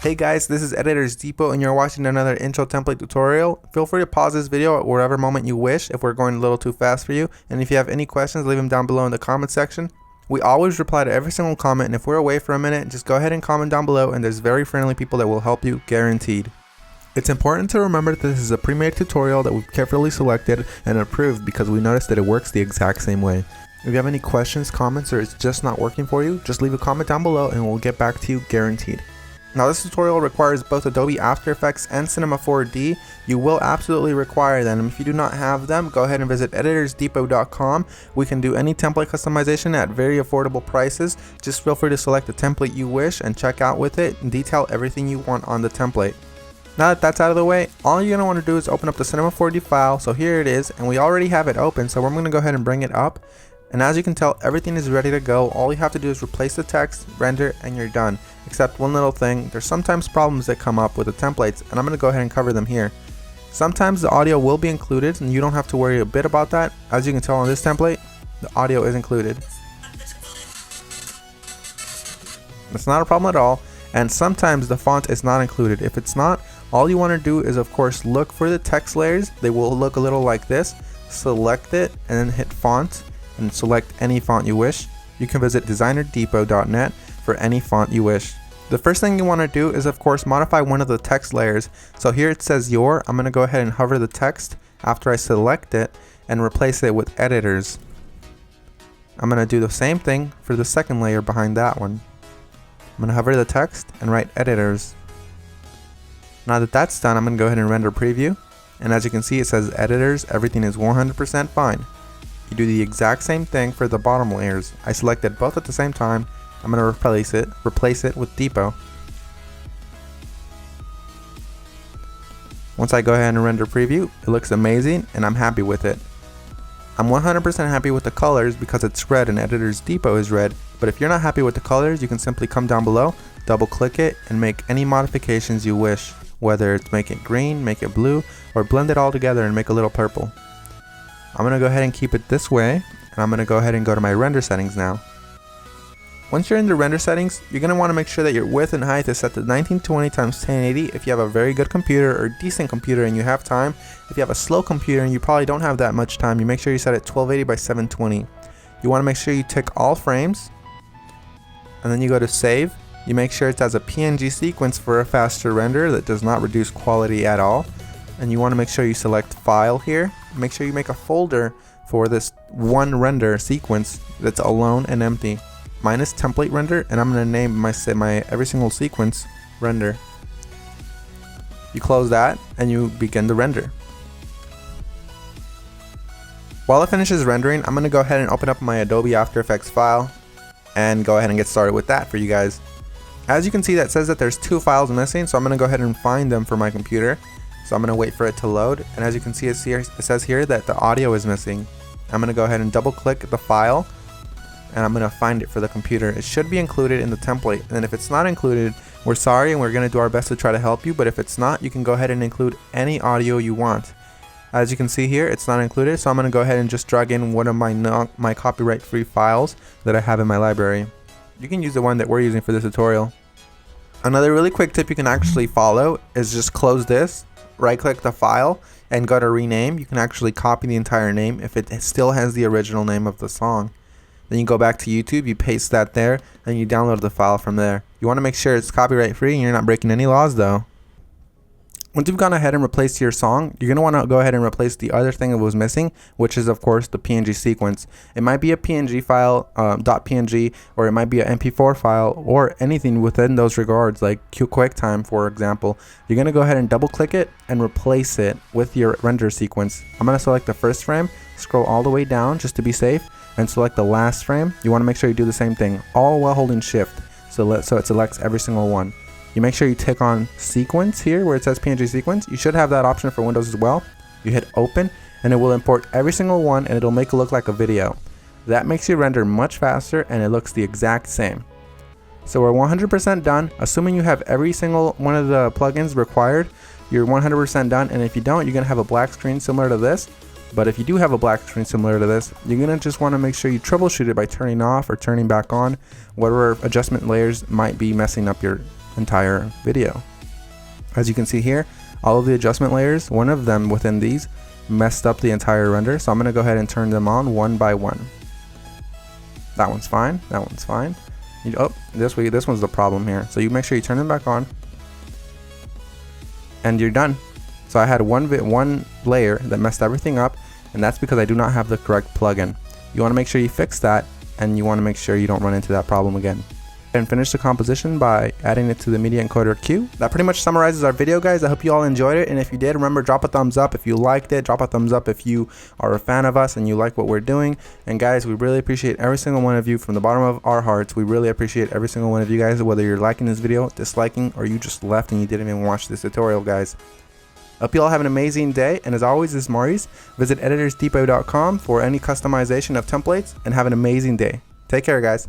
Hey guys, this is Editors Depot and you're watching another intro template tutorial. Feel free to pause this video at whatever moment you wish if we're going a little too fast for you. And if you have any questions, leave them down below in the comment section. We always reply to every single comment, and if we're away for a minute, just go ahead and comment down below and there's very friendly people that will help you, guaranteed. It's important to remember that this is a pre-made tutorial that we've carefully selected and approved because we noticed that it works the exact same way. If you have any questions, comments, or it's just not working for you, just leave a comment down below and we'll get back to you, guaranteed. Now this tutorial requires both Adobe After Effects and Cinema 4D. You will absolutely require them. If you do not have them, go ahead and visit EditorsDepot.com. We can do any template customization at very affordable prices. Just feel free to select the template you wish and check out with it and detail everything you want on the template. Now that that's out of the way, all you're going to want to do is open up the Cinema 4D file. So here it is, and we already have it open, so we're going to go ahead and bring it up. And as you can tell, everything is ready to go. All you have to do is replace the text, render, and you're done. Except one little thing, there's sometimes problems that come up with the templates, and I'm going to go ahead and cover them here. Sometimes the audio will be included, and you don't have to worry a bit about that. As you can tell on this template, the audio is included. It's not a problem at all. And sometimes the font is not included. If it's not, all you want to do is of course look for the text layers. They will look a little like this. Select it and then hit font and select any font you wish. You can visit DesignerDepot.net for any font you wish. The first thing you want to do is of course modify one of the text layers. So here it says your. I'm going to go ahead and hover the text after I select it and replace it with editors. I'm going to do the same thing for the second layer behind that one. I'm going to hover the text and write editors. Now that that's done, I'm going to go ahead and render preview. And as you can see, it says editors, everything is 100% fine. You do the exact same thing for the bottom layers. I selected both at the same time. I'm going to replace it with Depot. Once I go ahead and render preview, it looks amazing and I'm happy with it. I'm 100% happy with the colors because it's red and Editors Depot is red. But if you're not happy with the colors, you can simply come down below, double click it, and make any modifications you wish. Whether it's make it green, make it blue, or blend it all together and make a little purple. I'm going to go ahead and keep it this way, and I'm going to go ahead and go to my render settings now. Once you're in the render settings, you're going to want to make sure that your width and height is set to 1920 x 1080 if you have a very good computer or decent computer and you have time. If you have a slow computer and you probably don't have that much time, you make sure you set it 1280 by 720. You want to make sure you tick all frames, and then you go to save. You make sure it has a PNG sequence for a faster render that does not reduce quality at all. And you want to make sure you select file here. Make sure you make a folder for this one render sequence that's alone and empty. Mine is template render, and I'm going to name my every single sequence render. You close that and you begin the render. While it finishes rendering, I'm going to go ahead and open up my Adobe After Effects file and go ahead and get started with that for you guys. As you can see, that says that there's two files missing, so I'm going to go ahead and find them for my computer. So I'm going to wait for it to load, and as you can see, it says here that the audio is missing. I'm going to go ahead and double click the file, and I'm going to find it for the computer. It should be included in the template, and if it's not included, we're sorry and we're going to do our best to try to help you, but if it's not, you can go ahead and include any audio you want. As you can see here, it's not included, so I'm going to go ahead and just drag in one of my copyright-free files that I have in my library. You can use the one that we're using for this tutorial. Another really quick tip you can actually follow is just close this, right click the file, and go to rename. You can actually copy the entire name if it still has the original name of the song. Then you go back to YouTube, you paste that there, and you download the file from there. You want to make sure it's copyright free and you're not breaking any laws though. Once you've gone ahead and replaced your song, you're going to want to go ahead and replace the other thing that was missing, which is of course the PNG sequence. It might be a PNG file, .png, or it might be an MP4 file, or anything within those regards, like QuickTime for example. You're going to go ahead and double click it and replace it with your render sequence. I'm going to select the first frame, scroll all the way down just to be safe, and select the last frame. You want to make sure you do the same thing, all while holding shift, so it selects every single one. You make sure you tick on sequence here where it says PNG sequence. You should have that option for Windows as well. You hit open and it will import every single one and it'll make it look like a video. That makes your render much faster and it looks the exact same. So we're 100% done. Assuming you have every single one of the plugins required, you're 100% done, and if you don't, you're going to have a black screen similar to this. But if you do have a black screen similar to this, you're going to just want to make sure you troubleshoot it by turning off or turning back on whatever adjustment layers might be messing up your entire video. As you can see here, all of the adjustment layers, one of them within these messed up the entire render, so I'm going to go ahead and turn them on one by one. That one's fine, that one's fine. Oh, this one's the problem here. So you make sure you turn them back on, and you're done. So I had one layer that messed everything up, and that's because I do not have the correct plugin. You want to make sure you fix that, and you want to make sure you don't run into that problem again. And finish the composition by adding it to the media encoder queue. That pretty much summarizes our video, guys. I hope you all enjoyed it, and if you did, remember, drop a thumbs up if you liked it. Drop a thumbs up if you are a fan of us and you like what we're doing. And guys, we really appreciate every single one of you from the bottom of our hearts. We really appreciate every single one of you guys, whether you're liking this video, disliking, or you just left and you didn't even watch this tutorial, guys. Hope you all have an amazing day, and as always, this is Maurice. Visit EditorsDepot.com for any customization of templates, and have an amazing day. Take care, guys.